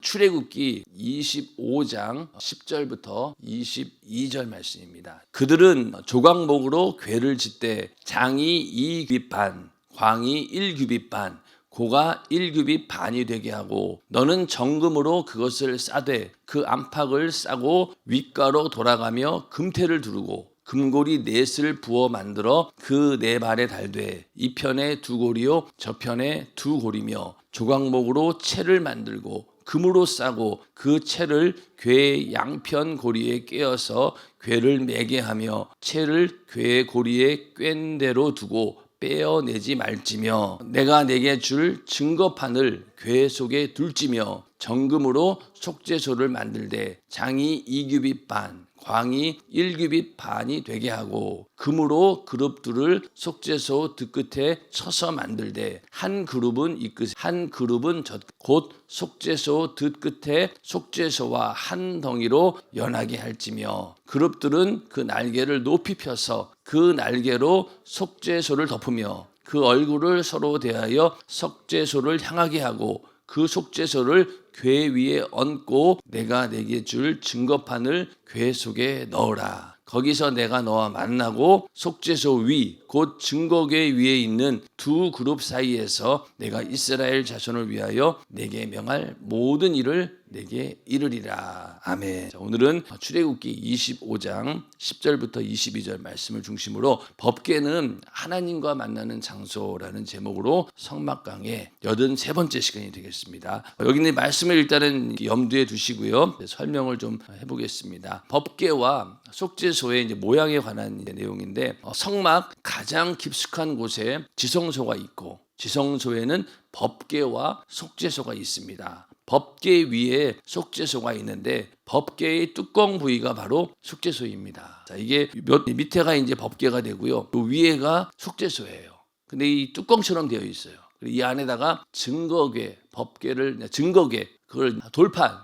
출애굽기 25장 10절부터 22절 말씀입니다. 그들은 조각목으로 궤를 짓되 장이 2규빗 반, 광이 1규빗 반, 고가 1규빗 반이 되게 하고 너는 정금으로 그것을 싸되 그 안팎을 싸고 윗가로 돌아가며 금태를 두르고 금고리 넷을 부어 만들어 그 네 발에 달되 이 편에 두 고리요 저 편에 두 고리며 조각목으로 채를 만들고 금으로 싸고 그 채를 궤의 양편 고리에 꿰어서 궤를 매게 하며 채를 궤의 고리에 꿰는 대로 두고 빼어내지 말지며 내가 내게 줄 증거판을 궤 속에 둘지며 정금으로 속죄소를 만들되 장이 2규빗 반, 광이 1규빗 반이 되게 하고 금으로 그룹들을 속죄소 득끝에 쳐서 만들되 한 그룹은 이 끝, 한 그룹은 저 곧 속죄소 득끝에 속죄소와 한 덩이로 연하게 할지며 그룹들은 그 날개를 높이 펴서 그 날개로 속죄소를 덮으며 그 얼굴을 서로 대하여 속죄소를 향하게 하고 그 속죄소를 궤 위에 얹고 내가 내게 줄 증거판을 궤 속에 넣으라. 거기서 내가 너와 만나고 속죄소 위 곧 증거궤 위에 있는 두 그룹 사이에서 내가 이스라엘 자손을 위하여 내게 명할 모든 일을 내게 이르리라. 아멘. 자, 오늘은 출애굽기 25장 10절부터 22절 말씀을 중심으로 법궤는 하나님과 만나는 장소라는 제목으로 성막강의 83번째 시간이 되겠습니다. 여기 있는 말씀을 일단은 염두에 두시고요. 설명을 좀 해보겠습니다. 법궤와 속죄소의 이제 모양에 관한 내용인데 성막 가장 깊숙한 곳에 지성소가 있고 지성소에는 법궤와 속죄소가 있습니다. 법궤 위에 속죄소가 있는데 법궤의 뚜껑 부위가 바로 속죄소입니다. 자, 이게 밑에가 이제 법궤가 되고요. 그 위에가 속죄소예요. 근데 이 뚜껑처럼 되어 있어요. 이 안에다가 증거궤, 법궤를 증거궤 그걸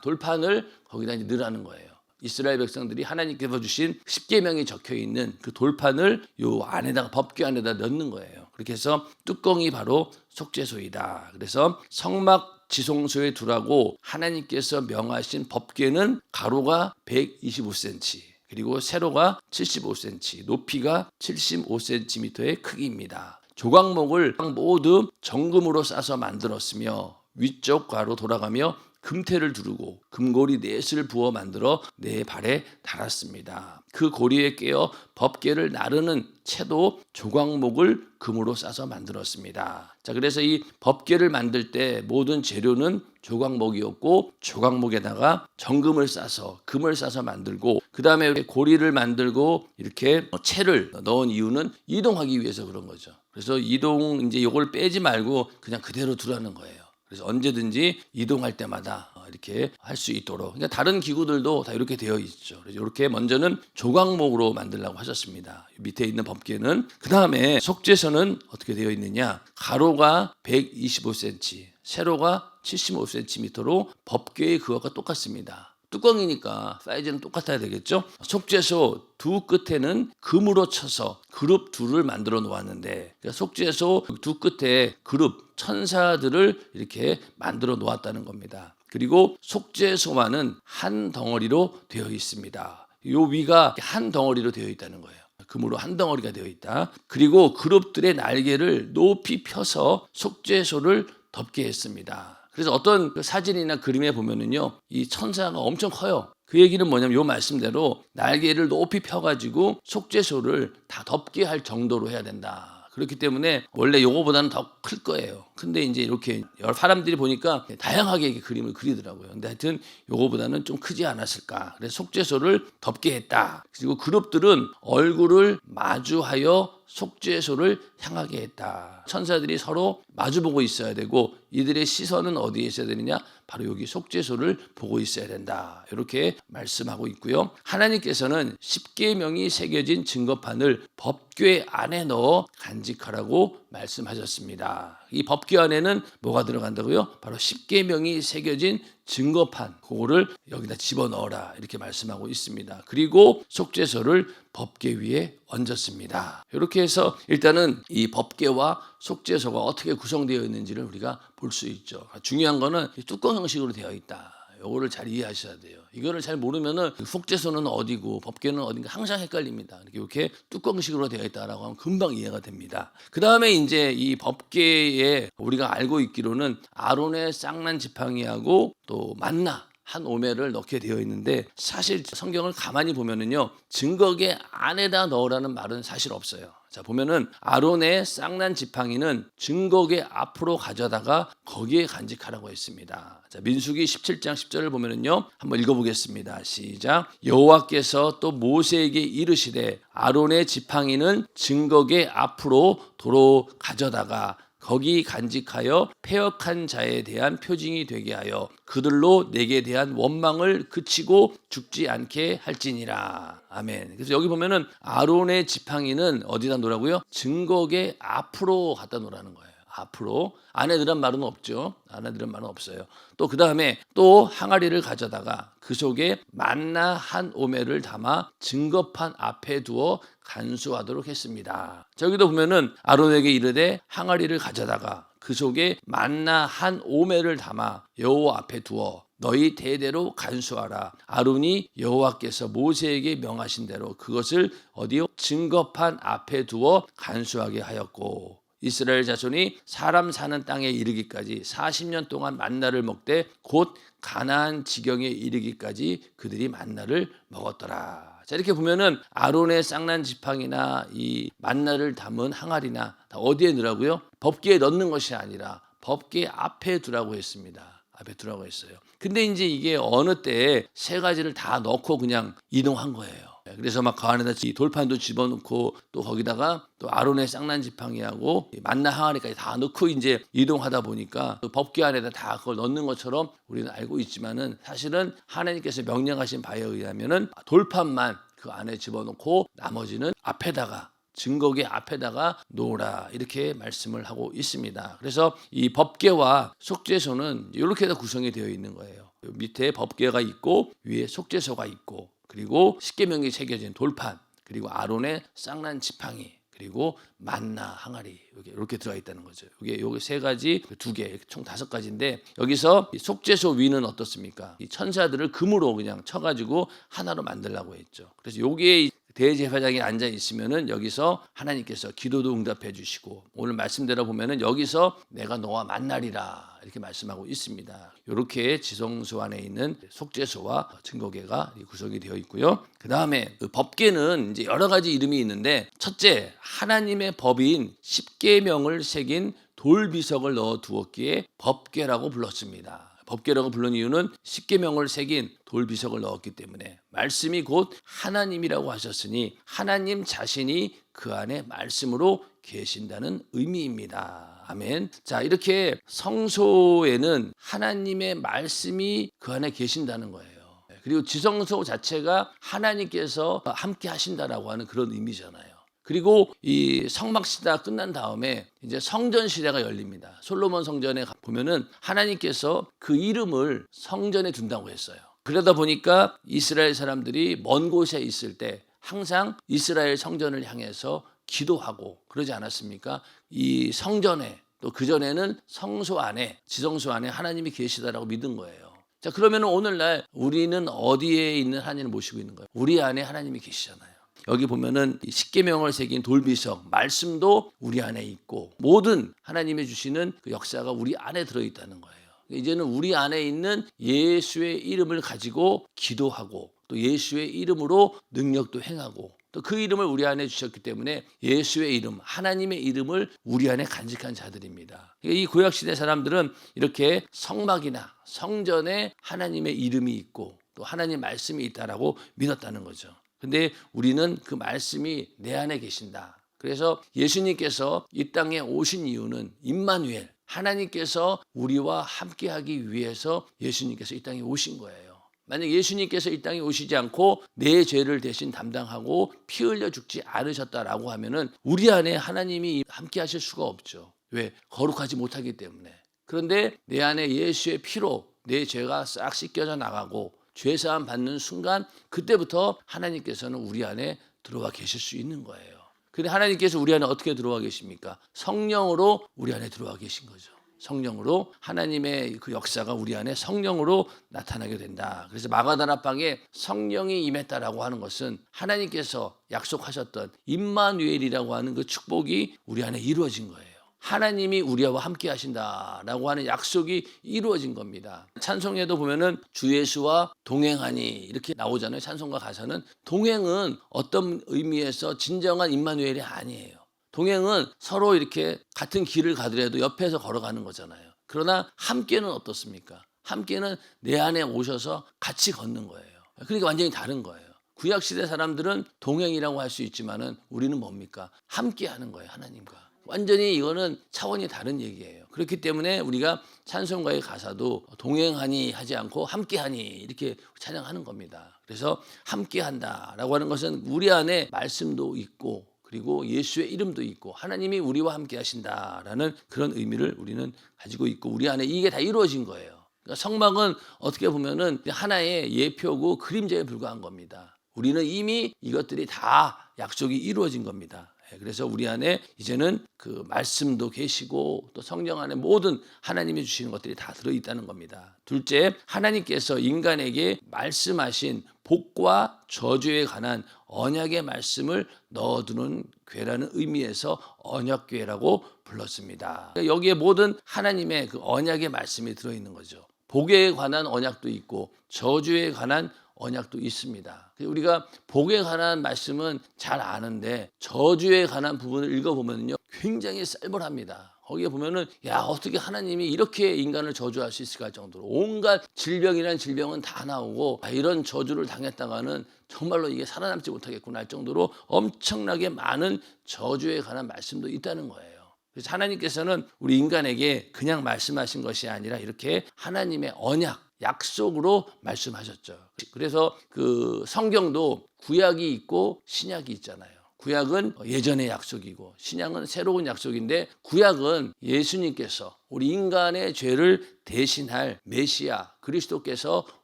돌판을 거기다 이제 넣으라는 거예요. 이스라엘 백성들이 하나님께서 주신 십계명이 적혀 있는 그 돌판을 요 안에다가 법궤 안에다 넣는 거예요. 그렇게 해서 뚜껑이 바로 속죄소이다. 그래서 성막 지성소에 두라고 하나님께서 명하신 법궤는 가로가 125cm 그리고 세로가 75cm 높이가 75cm의 크기입니다. 조각목을 모두 정금으로 싸서 만들었으며 위쪽 가로 돌아가며 금태를 두르고 금고리 넷을 부어 만들어 네 발에 달았습니다. 그 고리에 꿰어 법궤를 나르는 채도 조각목을 금으로 싸서 만들었습니다. 자, 그래서 이 법궤를 만들 때 모든 재료는 조각목이었고 조각목에다가 정금을 싸서 금을 싸서 만들고 그 다음에 고리를 만들고 이렇게 채를 넣은 이유는 이동하기 위해서 그런 거죠. 그래서 이동 이제 이걸 빼지 말고 그냥 그대로 두라는 거예요. 그래서 언제든지 이동할 때마다 이렇게 할 수 있도록. 그러니까 다른 기구들도 다 이렇게 되어 있죠. 그래서 이렇게 먼저는 조각목으로 만들려고 하셨습니다. 밑에 있는 법궤는. 그 다음에 속죄소는 어떻게 되어 있느냐? 가로가 125cm, 세로가 75cm로 법궤의 그것과 똑같습니다. 뚜껑이니까 사이즈는 똑같아야 되겠죠. 속죄소 두 끝에는 금으로 쳐서 그룹 둘을 만들어 놓았는데 그러니까 속죄소 두 끝에 그룹 천사들을 이렇게 만들어 놓았다는 겁니다. 그리고 속죄소와는 한 덩어리로 되어 있습니다. 요 위가 한 덩어리로 되어 있다는 거예요. 금으로 한 덩어리가 되어 있다. 그리고 그룹들의 날개를 높이 펴서 속죄소를 덮게 했습니다. 그래서 어떤 사진이나 그림에 보면은요, 이 천사가 엄청 커요. 그 얘기는 뭐냐면 요 말씀대로 날개를 높이 펴가지고 속죄소를 다 덮게 할 정도로 해야 된다. 그렇기 때문에 원래 요거보다는 더 클 거예요. 근데 이제 이렇게 여러 사람들이 보니까 다양하게 이렇게 그림을 그리더라고요. 근데 하여튼 요거보다는 좀 크지 않았을까. 그래서 속죄소를 덮게 했다. 그리고 그룹들은 얼굴을 마주하여 속죄소를 향하게 했다. 천사들이 서로 마주보고 있어야 되고 이들의 시선은 어디에 있어야 되느냐? 바로 여기 속죄소를 보고 있어야 된다. 이렇게 말씀하고 있고요. 하나님께서는 십계명이 새겨진 증거판을 법궤 안에 넣어 간직하라고 말씀하셨습니다. 이 법궤 안에는 뭐가 들어간다고요? 바로 십계명이 새겨진 증거판, 그거를 여기다 집어넣어라 이렇게 말씀하고 있습니다. 그리고 속죄소를 법궤 위에 얹었습니다. 이렇게 해서 일단은 이 법궤와 속죄소가 어떻게 구성되어 있는지를 우리가 볼 수 있죠. 중요한 거는 뚜껑 형식으로 되어 있다. 요거를 잘 이해하셔야 돼요. 이거를 잘 모르면은 속죄소는 어디고 법궤는 어딘가 항상 헷갈립니다. 이렇게 뚜껑식으로 되어 있다라고 하면 금방 이해가 됩니다. 그 다음에 이제 이 법궤에 우리가 알고 있기로는 아론의 쌍난 지팡이하고 또 만나 한 오매를 넣게 되어 있는데, 사실 성경을 가만히 보면은요, 증거계 안에다 넣으라는 말은 사실 없어요. 자, 보면은 아론의 쌍난 지팡이는 증거계 앞으로 가져다가 거기에 간직하라고 했습니다. 자, 민수기 17장 10절을 보면은요, 한번 읽어보겠습니다. 시작. 여호와께서 또 모세에게 이르시되 아론의 지팡이는 증거계 앞으로 도로 가져다가 거기 간직하여 패역한 자에 대한 표징이 되게 하여 그들로 내게 대한 원망을 그치고 죽지 않게 할지니라. 아멘. 그래서 여기 보면은 아론의 지팡이는 어디다 놓으라고요? 증거계 앞으로 갖다 놓으라는 거예요. 앞으로. 안에 넣으란 말은 없죠. 안에 넣으란 말은 없어요. 또 그 다음에 또 항아리를 가져다가 그 속에 만나 한 오매를 담아 증거판 앞에 두어 간수하도록 했습니다. 저기도 보면은 아론에게 이르되 항아리를 가져다가 그 속에 만나 한 오매를 담아 여호와 앞에 두어 너희 대대로 간수하라. 아론이 여호와께서 모세에게 명하신 대로 그것을 어디요? 증거판 앞에 두어 간수하게 하였고, 이스라엘 자손이 사람 사는 땅에 이르기까지 40년 동안 만나를 먹되 곧 가나안 지경에 이르기까지 그들이 만나를 먹었더라. 자, 이렇게 보면은 아론의 쌍난 지팡이나 이 만나를 담은 항아리나 다 어디에 넣으라고요? 법궤에 넣는 것이 아니라 법궤 앞에 두라고 했습니다. 앞에 두라고 했어요. 근데 이제 이게 어느 때에 세 가지를 다 넣고 그냥 이동한 거예요. 그래서 막 그 안에다 돌판도 집어넣고 또 거기다가 또 아론의 쌍난 지팡이하고 만나 항아리까지 다 넣고 이제 이동하다 보니까 또 법궤 안에다 다 그걸 넣는 것처럼 우리는 알고 있지만은, 사실은 하나님께서 명령하신 바에 의하면은 돌판만 그 안에 집어넣고 나머지는 앞에다가 증거계 앞에다가 놓으라, 이렇게 말씀을 하고 있습니다. 그래서 이 법궤와 속죄소는 이렇게 다 구성이 되어 있는 거예요. 밑에 법궤가 있고 위에 속죄소가 있고, 그리고 십계명이 새겨진 돌판, 그리고 아론의 쌍난 지팡이, 그리고 만나 항아리, 이렇게 들어가 있다는 거죠. 이게 세 가지, 두 개, 총 5가지인데 여기서 속죄소 위는 어떻습니까? 이 천사들을 금으로 그냥 쳐가지고 하나로 만들라고 했죠. 그래서 여기에 대제사장이 앉아 있으면은 여기서 하나님께서 기도도 응답해 주시고, 오늘 말씀대로 보면은 여기서 내가 너와 만나리라 이렇게 말씀하고 있습니다. 이렇게 지성소 안에 있는 속죄소와 증거궤가 구성이 되어 있고요. 그 다음에 그 법궤는 이제 여러 가지 이름이 있는데, 첫째, 하나님의 법인 십계명을 새긴 돌비석을 넣어 두었기에 법궤라고 불렀습니다. 법궤라고 부른 이유는 십계명을 새긴 돌비석을 넣었기 때문에, 말씀이 곧 하나님이라고 하셨으니 하나님 자신이 그 안에 말씀으로 계신다는 의미입니다. 아멘. 자, 이렇게 성소에는 하나님의 말씀이 그 안에 계신다는 거예요. 그리고 지성소 자체가 하나님께서 함께 하신다라고 하는 그런 의미잖아요. 그리고 이 성막 시대가 끝난 다음에 이제 성전 시대가 열립니다. 솔로몬 성전에 보면은 하나님께서 그 이름을 성전에 둔다고 했어요. 그러다 보니까 이스라엘 사람들이 먼 곳에 있을 때 항상 이스라엘 성전을 향해서 기도하고 그러지 않았습니까? 이 성전에, 또 그전에는 성소 안에, 지성소 안에 하나님이 계시다라고 믿은 거예요. 자, 그러면 오늘날 우리는 어디에 있는 하나님을 모시고 있는 거예요? 우리 안에 하나님이 계시잖아요. 여기 보면은 십계명을 새긴 돌비석, 말씀도 우리 안에 있고, 모든 하나님이 주시는 그 역사가 우리 안에 들어있다는 거예요. 이제는 우리 안에 있는 예수의 이름을 가지고 기도하고, 또 예수의 이름으로 능력도 행하고, 또 그 이름을 우리 안에 주셨기 때문에 예수의 이름, 하나님의 이름을 우리 안에 간직한 자들입니다. 이 구약시대 사람들은 이렇게 성막이나 성전에 하나님의 이름이 있고 또 하나님 말씀이 있다라고 믿었다는 거죠. 근데 우리는 그 말씀이 내 안에 계신다. 그래서 예수님께서 이 땅에 오신 이유는 임마누엘, 하나님께서 우리와 함께하기 위해서 예수님께서 이 땅에 오신 거예요. 만약 예수님께서 이 땅에 오시지 않고 내 죄를 대신 담당하고 피 흘려 죽지 않으셨다라고 하면은 우리 안에 하나님이 함께 하실 수가 없죠. 왜? 거룩하지 못하기 때문에. 그런데 내 안에 예수의 피로 내 죄가 싹 씻겨져 나가고 죄사함 받는 순간, 그때부터 하나님께서는 우리 안에 들어와 계실 수 있는 거예요. 근데 하나님께서 우리 안에 어떻게 들어와 계십니까? 성령으로 우리 안에 들어와 계신 거죠. 성령으로 하나님의 그 역사가 우리 안에 성령으로 나타나게 된다. 그래서 마가다락방에 성령이 임했다라고 하는 것은 하나님께서 약속하셨던 임마누엘이라고 하는 그 축복이 우리 안에 이루어진 거예요. 하나님이 우리와 함께 하신다라고 하는 약속이 이루어진 겁니다. 찬송에도 보면은 주 예수와 동행하니 이렇게 나오잖아요. 찬송가 가사는 동행은 어떤 의미에서 진정한 임마누엘이 아니에요. 동행은 서로 이렇게 같은 길을 가더라도 옆에서 걸어가는 거잖아요. 그러나 함께는 어떻습니까? 함께는 내 안에 오셔서 같이 걷는 거예요. 그러니까 완전히 다른 거예요. 구약시대 사람들은 동행이라고 할 수 있지만은 우리는 뭡니까? 함께 하는 거예요. 하나님과. 완전히 이거는 차원이 다른 얘기예요. 그렇기 때문에 우리가 찬송가의 가사도 동행하니 하지 않고 함께하니 이렇게 찬양하는 겁니다. 그래서 함께한다라고 하는 것은 우리 안에 말씀도 있고 그리고 예수의 이름도 있고 하나님이 우리와 함께 하신다라는 그런 의미를 우리는 가지고 있고 우리 안에 이게 다 이루어진 거예요. 그러니까 성막은 어떻게 보면은 하나의 예표고 그림자에 불과한 겁니다. 우리는 이미 이것들이 다 약속이 이루어진 겁니다. 그래서 우리 안에 이제는 그 말씀도 계시고 또 성령 안에 모든 하나님이 주시는 것들이 다 들어있다는 겁니다. 둘째, 하나님께서 인간에게 말씀하신 복과 저주에 관한 언약의 말씀을 넣어두는 궤라는 의미에서 언약궤라고 불렀습니다. 여기에 모든 하나님의 그 언약의 말씀이 들어있는 거죠. 복에 관한 언약도 있고 저주에 관한 언약도 있습니다. 우리가 복에 관한 말씀은 잘 아는데 저주에 관한 부분을 읽어보면요 굉장히 쌀벌합니다. 거기에 보면은 야 어떻게 하나님이 이렇게 인간을 저주할 수 있을까 할 정도로 온갖 질병이란 질병은 다 나오고 이런 저주를 당했다가는 정말로 이게 살아남지 못하겠구나 할 정도로 엄청나게 많은 저주에 관한 말씀도 있다는 거예요. 그래서 하나님께서는 우리 인간에게 그냥 말씀하신 것이 아니라 이렇게 하나님의 언약 약속으로 말씀하셨죠. 그래서 그 성경도 구약이 있고 신약이 있잖아요. 구약은 예전의 약속이고 신약은 새로운 약속인데 구약은 예수님께서 우리 인간의 죄를 대신할 메시아 그리스도께서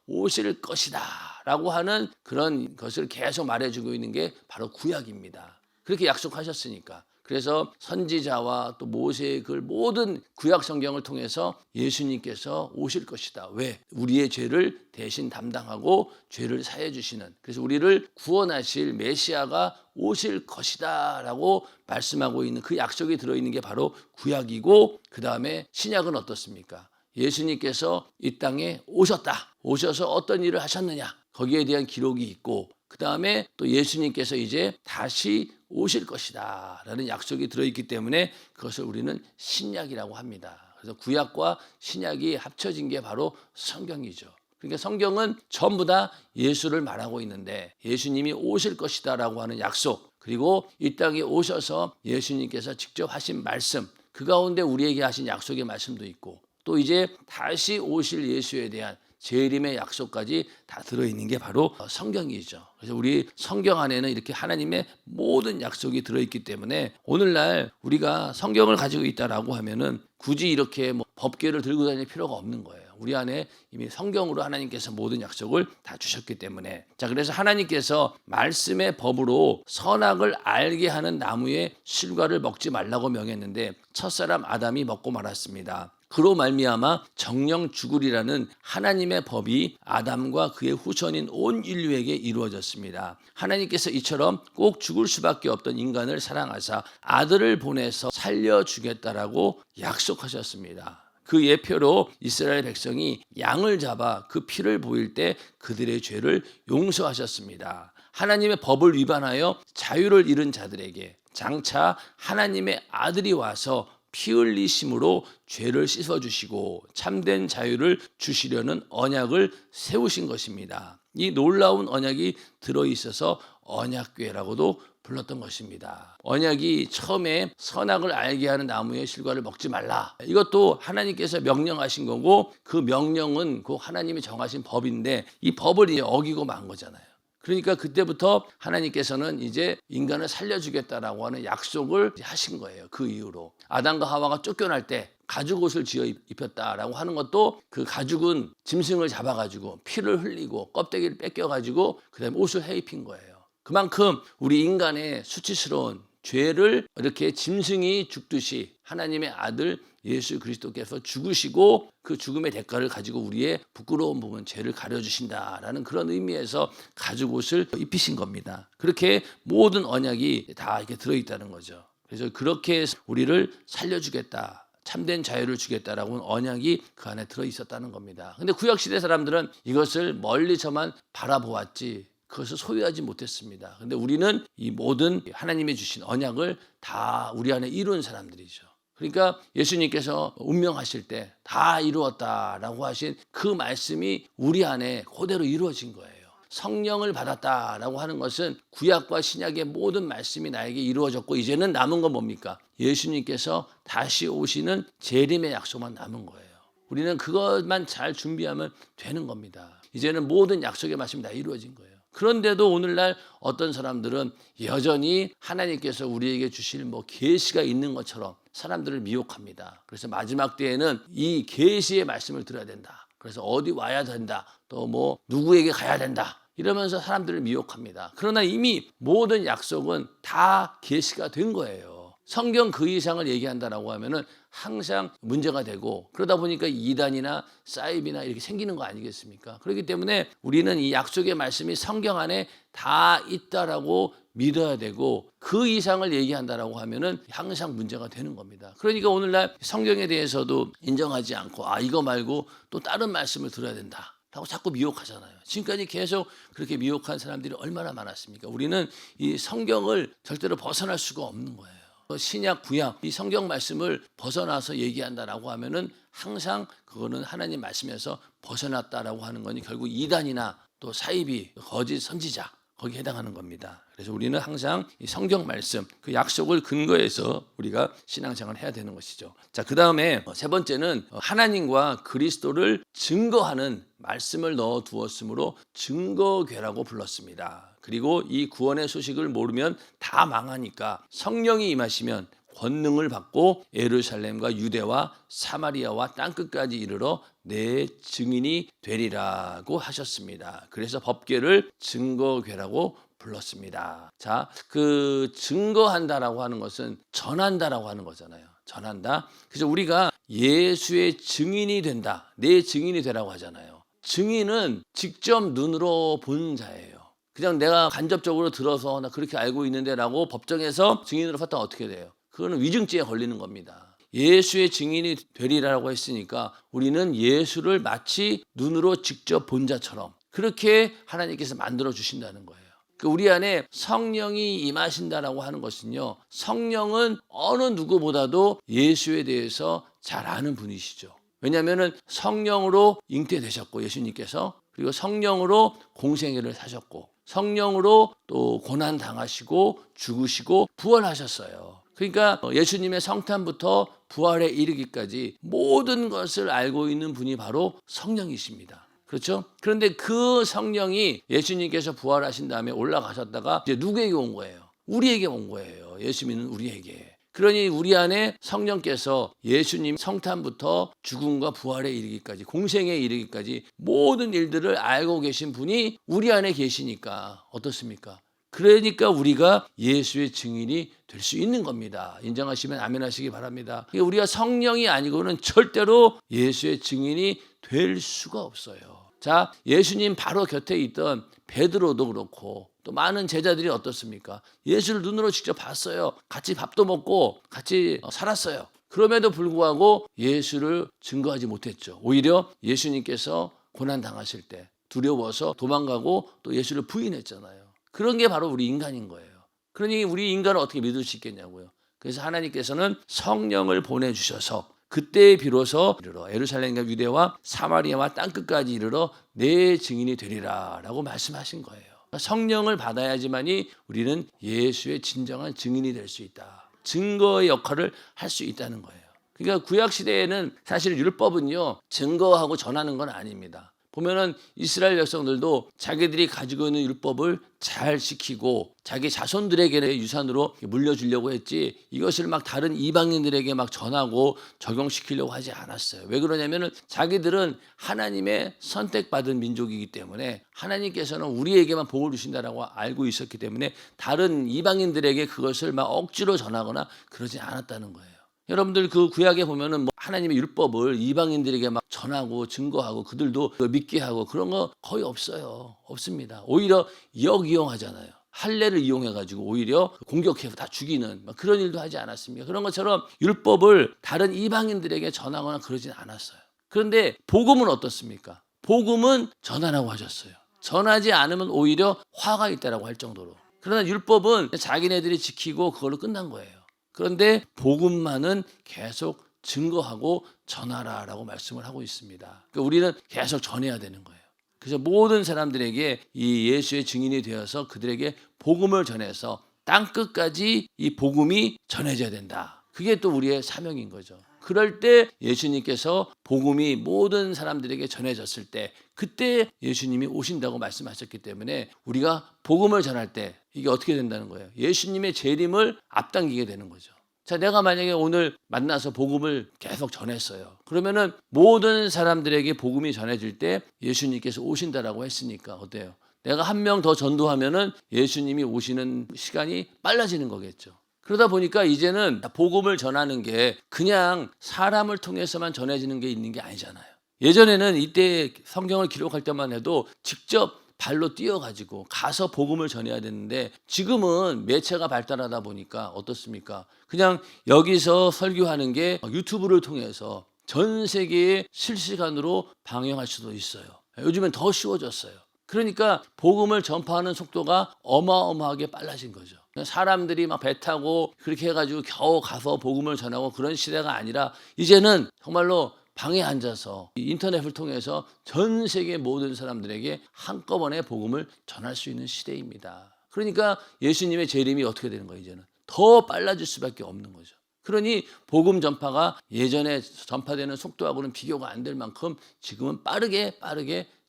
오실 것이다 라고 하는 그런 것을 계속 말해주고 있는 게 바로 구약입니다. 그렇게 약속하셨으니까. 그래서 선지자와 또 모세의 글 모든 구약 성경을 통해서 예수님께서 오실 것이다. 왜? 우리의 죄를 대신 담당하고 죄를 사해 주시는 그래서 우리를 구원하실 메시아가 오실 것이다 라고 말씀하고 있는 그 약속이 들어있는 게 바로 구약이고 그 다음에 신약은 어떻습니까? 예수님께서 이 땅에 오셨다. 오셔서 어떤 일을 하셨느냐. 거기에 대한 기록이 있고 그 다음에 또 예수님께서 이제 다시 오실 것이다 라는 약속이 들어있기 때문에 그것을 우리는 신약이라고 합니다. 그래서 구약과 신약이 합쳐진 게 바로 성경이죠. 그러니까 성경은 전부 다 예수를 말하고 있는데 예수님이 오실 것이다 라고 하는 약속 그리고 이 땅에 오셔서 예수님께서 직접 하신 말씀 그 가운데 우리에게 하신 약속의 말씀도 있고 또 이제 다시 오실 예수에 대한 재림의 약속까지 다 들어있는 게 바로 성경이죠. 그래서 우리 성경 안에는 이렇게 하나님의 모든 약속이 들어있기 때문에 오늘날 우리가 성경을 가지고 있다라고 하면은 굳이 이렇게 뭐 법궤를 들고 다닐 필요가 없는 거예요. 우리 안에 이미 성경으로 하나님께서 모든 약속을 다 주셨기 때문에 자 그래서 하나님께서 말씀의 법으로 선악을 알게 하는 나무의 실과를 먹지 말라고 명했는데 첫사람 아담이 먹고 말았습니다. 그로 말미암아 정령 죽으리라는 하나님의 법이 아담과 그의 후손인 온 인류에게 이루어졌습니다. 하나님께서 이처럼 꼭 죽을 수밖에 없던 인간을 사랑하사 아들을 보내서 살려주겠다라고 약속하셨습니다. 그 예표로 이스라엘 백성이 양을 잡아 그 피를 보일 때 그들의 죄를 용서하셨습니다. 하나님의 법을 위반하여 자유를 잃은 자들에게 장차 하나님의 아들이 와서 피 흘리심으로 죄를 씻어주시고 참된 자유를 주시려는 언약을 세우신 것입니다. 이 놀라운 언약이 들어있어서 언약궤라고도 불렀던 것입니다. 언약이 처음에 선악을 알게 하는 나무의 실과를 먹지 말라. 이것도 하나님께서 명령하신 거고 그 명령은 그 하나님이 정하신 법인데 이 법을 이제 어기고 만 거잖아요. 그러니까 그때부터 하나님께서는 이제 인간을 살려주겠다라고 하는 약속을 하신 거예요. 그 이후로 아담과 하와가 쫓겨날 때 가죽옷을 지어 입혔다라고 하는 것도 그 가죽은 짐승을 잡아가지고 피를 흘리고 껍데기를 뺏겨가지고 그다음에 옷을 해 입힌 거예요. 그만큼 우리 인간의 수치스러운 죄를 이렇게 짐승이 죽듯이 하나님의 아들 예수 그리스도께서 죽으시고 그 죽음의 대가를 가지고 우리의 부끄러운 부분 죄를 가려주신다라는 그런 의미에서 가죽옷을 입히신 겁니다. 그렇게 모든 언약이 다 이렇게 들어있다는 거죠. 그래서 그렇게 우리를 살려주겠다, 참된 자유를 주겠다라고 하는 언약이 그 안에 들어있었다는 겁니다. 근데 구약시대 사람들은 이것을 멀리서만 바라보았지 그것을 소유하지 못했습니다. 근데 우리는 이 모든 하나님이 주신 언약을 다 우리 안에 이룬 사람들이죠. 그러니까 예수님께서 운명하실 때 다 이루었다라고 하신 그 말씀이 우리 안에 그대로 이루어진 거예요. 성령을 받았다라고 하는 것은 구약과 신약의 모든 말씀이 나에게 이루어졌고 이제는 남은 건 뭡니까? 예수님께서 다시 오시는 재림의 약속만 남은 거예요. 우리는 그것만 잘 준비하면 되는 겁니다. 이제는 모든 약속의 말씀이 다 이루어진 거예요. 그런데도 오늘날 어떤 사람들은 여전히 하나님께서 우리에게 주실 계시가 있는 것처럼 사람들을 미혹합니다. 그래서 마지막 때에는 이 계시의 말씀을 들어야 된다. 그래서 어디 와야 된다. 또 누구에게 가야 된다. 이러면서 사람들을 미혹합니다. 그러나 이미 모든 약속은 다 계시가 된 거예요. 성경 그 이상을 얘기한다라고 하면은 항상 문제가 되고 그러다 보니까 이단이나 사이비나 이렇게 생기는 거 아니겠습니까? 그렇기 때문에 우리는 이 약속의 말씀이 성경 안에 다 있다라고 믿어야 되고 그 이상을 얘기한다라고 하면은 항상 문제가 되는 겁니다. 그러니까 오늘날 성경에 대해서도 인정하지 않고 이거 말고 또 다른 말씀을 들어야 된다. 라고 자꾸 미혹하잖아요. 지금까지 계속 그렇게 미혹한 사람들이 얼마나 많았습니까? 우리는 이 성경을 절대로 벗어날 수가 없는 거예요. 신약, 구약, 이 성경 말씀을 벗어나서 얘기한다라고 하면은 항상 그거는 하나님 말씀에서 벗어났다라고 하는 거니 결국 이단이나 또 사이비, 거짓 선지자 거기에 해당하는 겁니다. 그래서 우리는 항상 이 성경 말씀, 그 약속을 근거해서 우리가 신앙생활을 해야 되는 것이죠. 자, 그 다음에 세 번째는 하나님과 그리스도를 증거하는 말씀을 넣어 두었으므로 증거궤라고 불렀습니다. 그리고 이 구원의 소식을 모르면 다 망하니까 성령이 임하시면 권능을 받고 예루살렘과 유대와 사마리아와 땅끝까지 이르러 내 증인이 되리라고 하셨습니다. 그래서 법궤를 증거궤라고 불렀습니다. 자, 그 증거한다라고 하는 것은 전한다라고 하는 거잖아요. 전한다. 그래서 우리가 예수의 증인이 된다. 내 증인이 되라고 하잖아요. 증인은 직접 눈으로 본 자예요. 그냥 내가 간접적으로 들어서 나 그렇게 알고 있는데라고 법정에서 증인으로 섰다면 어떻게 돼요? 그거는 위증죄에 걸리는 겁니다. 예수의 증인이 되리라고 했으니까 우리는 예수를 마치 눈으로 직접 본 자처럼 그렇게 하나님께서 만들어 주신다는 거예요. 우리 안에 성령이 임하신다라고 하는 것은요, 성령은 어느 누구보다도 예수에 대해서 잘 아는 분이시죠. 왜냐하면 성령으로 잉태되셨고 예수님께서 그리고 성령으로 공생애를 사셨고 성령으로 또 고난 당하시고 죽으시고 부활하셨어요. 그러니까 예수님의 성탄부터 부활에 이르기까지 모든 것을 알고 있는 분이 바로 성령이십니다. 그렇죠? 그런데 그 성령이 예수님께서 부활하신 다음에 올라가셨다가 이제 누구에게 온 거예요? 우리에게 온 거예요. 예수 믿는 우리에게. 그러니 우리 안에 성령께서 예수님 성탄부터 죽음과 부활에 이르기까지 공생에 이르기까지 모든 일들을 알고 계신 분이 우리 안에 계시니까 어떻습니까? 그러니까 우리가 예수의 증인이 될 수 있는 겁니다. 인정하시면 아멘 하시기 바랍니다. 우리가 성령이 아니고는 절대로 예수의 증인이 될 수가 없어요. 자, 예수님 바로 곁에 있던 베드로도 그렇고 또 많은 제자들이 어떻습니까? 예수를 눈으로 직접 봤어요. 같이 밥도 먹고 같이 살았어요. 그럼에도 불구하고 예수를 증거하지 못했죠. 오히려 예수님께서 고난당하실 때 두려워서 도망가고 또 예수를 부인했잖아요. 그런 게 바로 우리 인간인 거예요. 그러니 우리 인간을 어떻게 믿을 수 있겠냐고요. 그래서 하나님께서는 성령을 보내주셔서 그때 비로소 이르러 예루살렘과 유대와 사마리아와 땅끝까지 이르러 내 증인이 되리라 라고 말씀하신 거예요. 성령을 받아야지만이 우리는 예수의 진정한 증인이 될 수 있다. 증거의 역할을 할 수 있다는 거예요. 그러니까 구약시대에는 사실 율법은요 증거하고 전하는 건 아닙니다. 보면은 이스라엘 백성들도 자기들이 가지고 있는 율법을 잘 지키고 자기 자손들에게 유산으로 물려주려고 했지, 이것을 막 다른 이방인들에게 막 전하고 적용시키려고 하지 않았어요. 왜 그러냐면은 자기들은 하나님의 선택받은 민족이기 때문에 하나님께서는 우리에게만 복을 주신다라고 알고 있었기 때문에 다른 이방인들에게 그것을 막 억지로 전하거나 그러지 않았다는 거예요. 여러분들 그 구약에 보면은 뭐 하나님의 율법을 이방인들에게 막 전하고 증거하고 그들도 믿게 하고 그런 거 거의 없어요. 없습니다. 오히려 역이용하잖아요. 할례를 이용해가지고 오히려 공격해서 다 죽이는 그런 일도 하지 않았습니까? 그런 것처럼 율법을 다른 이방인들에게 전하거나 그러진 않았어요. 그런데 복음은 어떻습니까? 복음은 전하라고 하셨어요. 전하지 않으면 오히려 화가 있다라고 할 정도로. 그러나 율법은 자기네들이 지키고 그걸로 끝난 거예요. 그런데 복음만은 계속 증거하고 전하라라고 말씀을 하고 있습니다. 그러니까 우리는 계속 전해야 되는 거예요. 그래서 모든 사람들에게 이 예수의 증인이 되어서 그들에게 복음을 전해서 땅끝까지 이 복음이 전해져야 된다. 그게 또 우리의 사명인 거죠. 그럴 때 예수님께서 복음이 모든 사람들에게 전해졌을 때 그때 예수님이 오신다고 말씀하셨기 때문에 우리가 복음을 전할 때 이게 어떻게 된다는 거예요? 예수님의 재림을 앞당기게 되는 거죠. 자, 내가 만약에 오늘 만나서 복음을 계속 전했어요. 그러면은 모든 사람들에게 복음이 전해질 때 예수님께서 오신다라고 했으니까 어때요? 내가 한 명 더 전도하면은 예수님이 오시는 시간이 빨라지는 거겠죠. 그러다 보니까 이제는 복음을 전하는 게 그냥 사람을 통해서만 전해지는 게 있는 게 아니잖아요. 예전에는 이때 성경을 기록할 때만 해도 직접 발로 뛰어가지고 가서 복음을 전해야 되는데 지금은 매체가 발달하다 보니까 어떻습니까? 그냥 여기서 설교하는 게 유튜브를 통해서 전 세계에 실시간으로 방영할 수도 있어요. 요즘엔 더 쉬워졌어요. 그러니까 복음을 전파하는 속도가 어마어마하게 빨라진 거죠. 사람들이 막 배 타고 그렇게 해가지고 겨우 가서 복음을 전하고 그런 시대가 아니라 이제는 정말로 방에 앉아서 인터넷을 통해서 전 세계 모든 사람들에게 한꺼번에 복음을 전할 수 있는 시대입니다. 그러니까 예수님의 재림이 어떻게 되는 거예요? 이제는 더 빨라질 수밖에 없는 거죠. 그러니 복음 전파가 예전에 전파되는 속도하고는 비교가 안 될 만큼 지금은 빠르게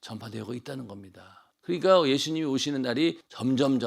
전파되고 있다는 겁니다. 그러니까 예수님이 오시는 날이 점점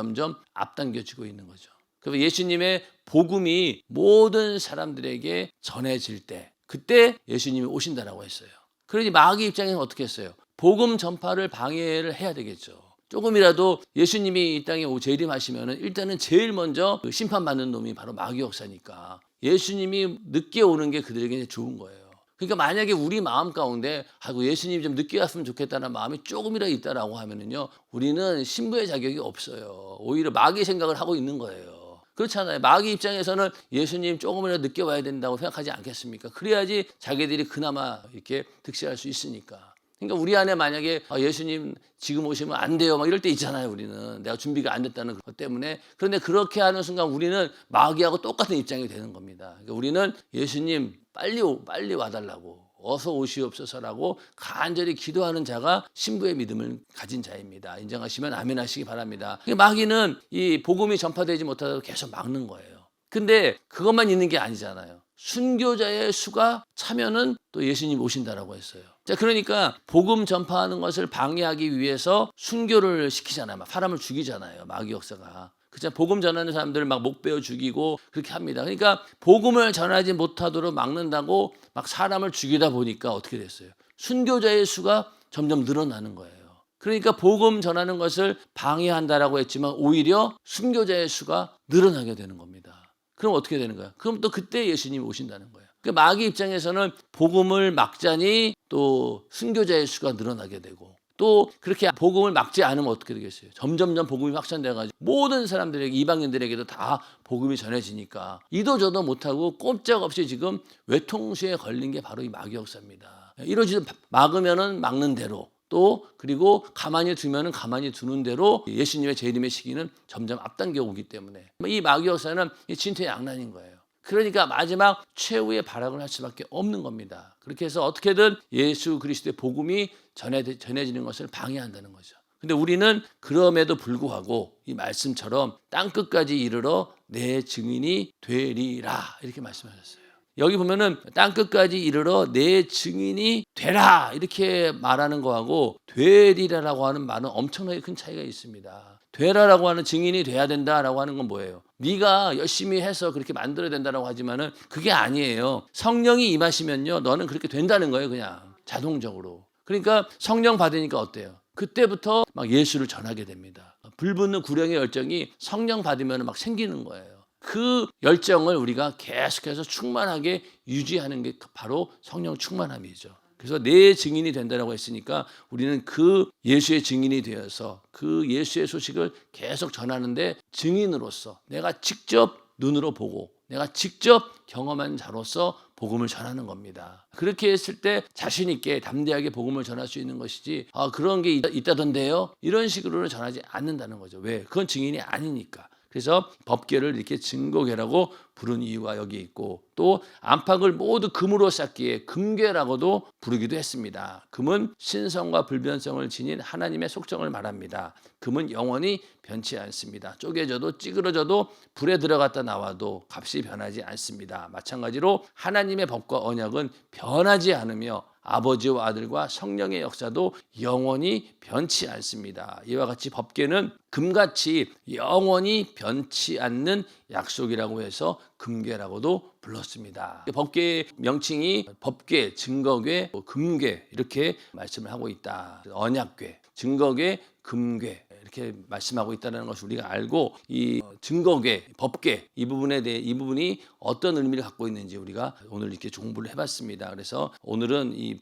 앞당겨지고 있는 거죠. 그래서 예수님의 복음이 모든 사람들에게 전해질 때 그때 예수님이 오신다라고 했어요. 그러니 마귀 입장에서는 어떻게 했어요? 복음 전파를 방해를 해야 되겠죠. 조금이라도 예수님이 이 땅에 재림하시면은 일단은 제일 먼저 심판받는 놈이 바로 마귀 역사니까 예수님이 늦게 오는 게 그들에게 좋은 거예요. 그러니까 만약에 우리 마음 가운데 예수님이 좀 늦게 왔으면 좋겠다는 마음이 조금이라도 있다라고 하면은요, 우리는 신부의 자격이 없어요. 오히려 마귀 생각을 하고 있는 거예요. 그렇잖아요. 마귀 입장에서는 예수님 조금이라도 늦게 와야 된다고 생각하지 않겠습니까? 그래야지 자기들이 그나마 이렇게 득세할 수 있으니까. 그러니까 우리 안에 만약에 예수님 지금 오시면 안 돼요 막 이럴 때 있잖아요. 우리는 내가 준비가 안 됐다는 것 때문에. 그런데 그렇게 하는 순간 우리는 마귀하고 똑같은 입장이 되는 겁니다. 그러니까 우리는 예수님 빨리 와달라고 어서 오시옵소서라고 간절히 기도하는 자가 신부의 믿음을 가진 자입니다. 인정하시면 아멘 하시기 바랍니다. 마귀는 이 복음이 전파되지 못하도록 계속 막는 거예요. 근데 그것만 있는 게 아니잖아요. 순교자의 수가 차면은 또 예수님 오신다라고 했어요. 자, 그러니까 복음 전파하는 것을 방해하기 위해서 순교를 시키잖아요. 막 사람을 죽이잖아요. 마귀 역사가. 그죠? 복음 전하는 사람들을 막 목 베어 죽이고 그렇게 합니다. 그러니까 복음을 전하지 못하도록 막는다고 막 사람을 죽이다 보니까 어떻게 됐어요? 순교자의 수가 점점 늘어나는 거예요. 그러니까 복음 전하는 것을 방해한다라고 했지만 오히려 순교자의 수가 늘어나게 되는 겁니다. 그럼 어떻게 되는 거야? 그럼 또 그때 예수님이 오신다는 거예요. 그러니까 마귀 입장에서는 복음을 막자니 또 순교자의 수가 늘어나게 되고 또 그렇게 복음을 막지 않으면 어떻게 되겠어요? 점점 복음이 확산돼가지고 모든 사람들에게 이방인들에게도 다 복음이 전해지니까 이도저도 못하고 꼼짝없이 지금 외통수에 걸린 게 바로 이 마귀 역사입니다. 이러지 막으면은 막는 대로 또 그리고 가만히 두면은 가만히 두는 대로 예수님의 재림의 시기는 점점 앞당겨 오기 때문에 이 마귀 역사는 진퇴양난인 거예요. 그러니까 마지막 최후의 발악을 할 수밖에 없는 겁니다. 그렇게 해서 어떻게든 예수 그리스도의 복음이 전해지는 것을 방해한다는 거죠. 근데 우리는 그럼에도 불구하고 이 말씀처럼 땅끝까지 이르러 내 증인이 되리라 이렇게 말씀하셨어요. 여기 보면은 땅 끝까지 이르러 내 증인이 되라 이렇게 말하는 거하고 되리라라고 하는 말은 엄청나게 큰 차이가 있습니다. 되라라고 하는 증인이 돼야 된다라고 하는 건 뭐예요? 네가 열심히 해서 그렇게 만들어야 된다라고 하지만은 그게 아니에요. 성령이 임하시면요, 너는 그렇게 된다는 거예요, 그냥 자동적으로. 그러니까 성령 받으니까 어때요? 그때부터 막 예수를 전하게 됩니다. 불붙는 구령의 열정이 성령 받으면 막 생기는 거예요. 그 열정을 우리가 계속해서 충만하게 유지하는 게 바로 성령 충만함이죠. 그래서 내 증인이 된다라고 했으니까 우리는 그 예수의 증인이 되어서 그 예수의 소식을 계속 전하는데 증인으로서 내가 직접 눈으로 보고 내가 직접 경험한 자로서 복음을 전하는 겁니다. 그렇게 했을 때 자신 있게 담대하게 복음을 전할 수 있는 것이지 그런 게 있다던데요? 이런 식으로는 전하지 않는다는 거죠. 왜? 그건 증인이 아니니까. 그래서 법궤를 이렇게 증거궤라고 부른 이유가 여기 있고 또 안팎을 모두 금으로 쌓기에 금궤라고도 부르기도 했습니다. 금은 신성과 불변성을 지닌 하나님의 속성을 말합니다. 금은 영원히 변치 않습니다. 쪼개져도 찌그러져도 불에 들어갔다 나와도 값이 변하지 않습니다. 마찬가지로 하나님의 법과 언약은 변하지 않으며 아버지와 아들과 성령의 역사도 영원히 변치 않습니다. 이와 같이 법궤는 금같이 영원히 변치 않는 약속이라고 해서 금궤라고도 불렀습니다. 법궤의 명칭이 법궤, 증거궤, 금궤 이렇게 말씀을 하고 있다. 언약궤, 증거궤, 금궤 이렇게 말씀하고 있다는 것을 우리가 알고 이 증거궤, 법궤 이 부분이 어떤 의미를 갖고 있는지 우리가 오늘 이렇게 공부를 해봤습니다. 그래서 오늘은 이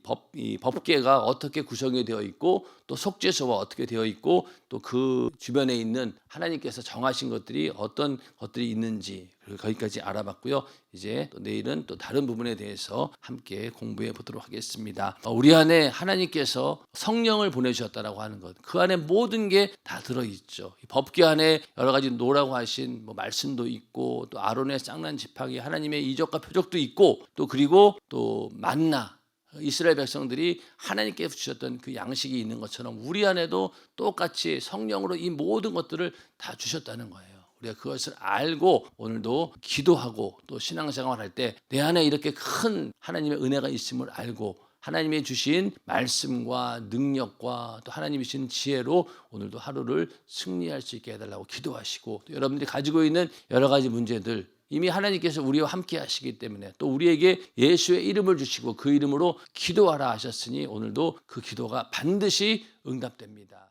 법궤가 어떻게 구성이 되어 있고 또 속죄소와 어떻게 되어 있고 또 그 주변에 있는 하나님께서 정하신 것들이 어떤 것들이 있는지 거기까지 알아봤고요. 이제 또 내일은 또 다른 부분에 대해서 함께 공부해 보도록 하겠습니다. 우리 안에 하나님께서 성령을 보내주셨다라고 하는 것, 그 안에 모든 게 다 들어있죠. 법궤 안에 여러 가지 노라고 하신 말씀도 있고 또 아론의 쌍난 지팡이, 하나님의 이적과 표적도 있고 또 그리고 또 만나 이스라엘 백성들이 하나님께서 주셨던 그 양식이 있는 것처럼 우리 안에도 똑같이 성령으로 이 모든 것들을 다 주셨다는 거예요. 우리가 그것을 알고 오늘도 기도하고 또 신앙생활 할 때 내 안에 이렇게 큰 하나님의 은혜가 있음을 알고 하나님이 주신 말씀과 능력과 또 하나님이 주신 지혜로 오늘도 하루를 승리할 수 있게 해달라고 기도하시고 또 여러분들이 가지고 있는 여러 가지 문제들 이미 하나님께서 우리와 함께 하시기 때문에 또 우리에게 예수의 이름을 주시고 그 이름으로 기도하라 하셨으니 오늘도 그 기도가 반드시 응답됩니다.